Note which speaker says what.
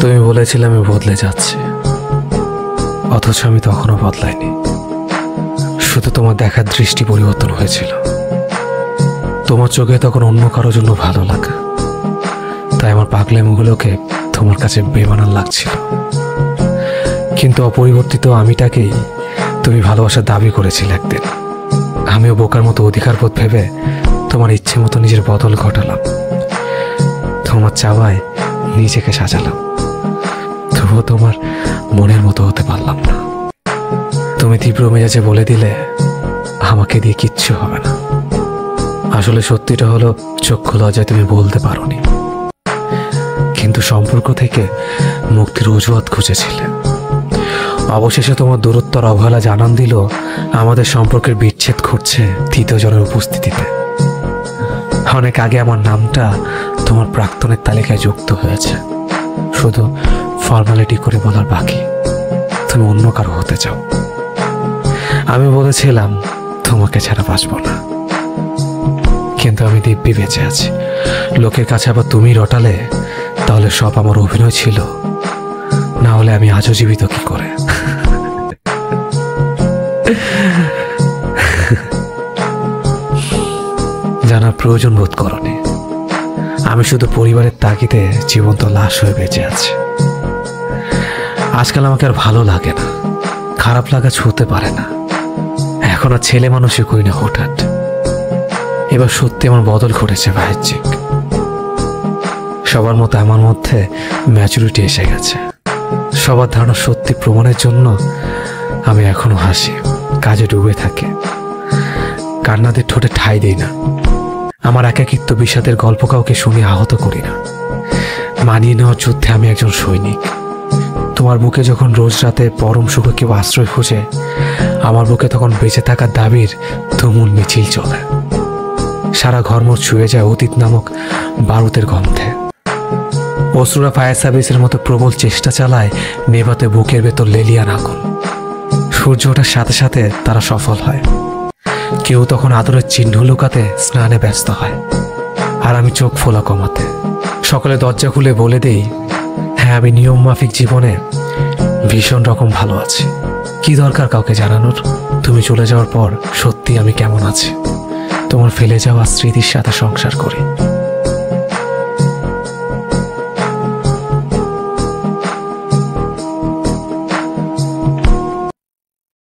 Speaker 1: তুমি বলেছিলে আমি বদলে যাচ্ছি, অথচ আমি তখনও বদলাইনি। শুধু তোমার দেখার দৃষ্টি পরিবর্তন হয়েছিল। তোমার চোখে তখন অন্য কারোর জন্য ভালো লাগা, তাই আমার পাগলামিগুলোকে তোমার কাছে বেমানান লাগছিল। কিন্তু অপরিবর্তিত আমিটাকেই তুমি ভালোবাসার দাবি করেছিলে একদিন। আমিও বোকার মতো অধিকারবোধ ভেবে তোমার ইচ্ছে মতো নিজের বদল ঘটালাম। তোমার চাওয়ায় নিজেকে সাজালাম, তবুও তোমার মনের মতো হতে পারলাম না। তুমি তীব্র মেজাজে বলে দিলে আমাকে দিয়ে কিচ্ছু হবে না। আসলে সত্যিটা হলো চক্ষু লজ্জায় তুমি বলতে পারোনি, কিন্তু সম্পর্ক থেকে মুক্তির অজুহাত খুঁজেছিলে। অবশেষে তোমার দূরত্ব আর অবহেলা জানান দিল আমাদের সম্পর্কের বিচ্ছেদ ঘটছে তৃতীয় জনের উপস্থিতিতে। অনেক আগে আমার নামটা তোমার প্রাক্তনের তালিকায় যুক্ত হয়েছে, শুধু ফর্মালিটি করে বলার বাকি তুমি অন্য কারো হতে চাও। আমি বলেছিলাম তোমাকে ছাড়া বাঁচব না, কিন্তু আমি দিব্যি বেঁচে আছি। লোকের কাছে আবার তুমি রটালে তাহলে সব আমার অভিনয় ছিল, না হলে আমি আজও জীবিত কি করে? জানার প্রয়োজন বোধ করনি। আমি শুধু পরিবারের তাগিদে জীবন্ত লাশ হয়ে বেঁচে আছি। আজকাল আমাকে আর ভালো লাগে না, খারাপ লাগা ছুঁতে পারে না। এখন আর ছেলে মানুষই কই না হঠাৎ। এবার সত্যি আমার বদল ঘটেছে বাহ্যিক। সবার মতো আমার মধ্যে ম্যাচুরিটি এসে গেছে। সবার ধারণা সত্যি প্রমাণের জন্য আমি এখনো হাসি, কাজে ডুবে থাকি, কান্নাদের ঠোঁটে ঠাঁই দিই না। আমার একাকিত্ব বিষাদের গল্প কাউকে শুনে আহত করি না। মানিয়ে নেওয়ার যুদ্ধে আমি একজন সৈনিক। তোমার বুকে যখন রোজ রাতে পরম সুখে কেউ আশ্রয় খোঁজে, আমার বুকে তখন বেঁচে থাকার দাবির তুমুল মিছিল চলে। সারা ঘরমোর ছুঁয়ে যায় অতীত নামক বারুদের গন্ধে। অশ্রুরা ফায়ার সার্ভিসের মতো প্রবল চেষ্টা চালায় নেভাতে বুকের ভেতর লেলিয়ান আগুন। সূর্য ওঠার সাথে সাথে তারা সফল হয়। কেউ তখন আদরের চিহ্ন লুকাতে স্নানে ব্যস্ত হয়, আর আমি চোখ ফোলা কমাতে। সকলে দরজা খুলে বলে দেই, হ্যাঁ আমি নিয়ম মাফিক জীবনে ভীষণ রকম ভালো আছি। কি দরকার কাউকে জানানোর? তুমি চলে যাওয়ার পর সত্যি আমি কেমন আছি তোমার ফেলে যাওয়া স্মৃতির সাথে সংসার করি।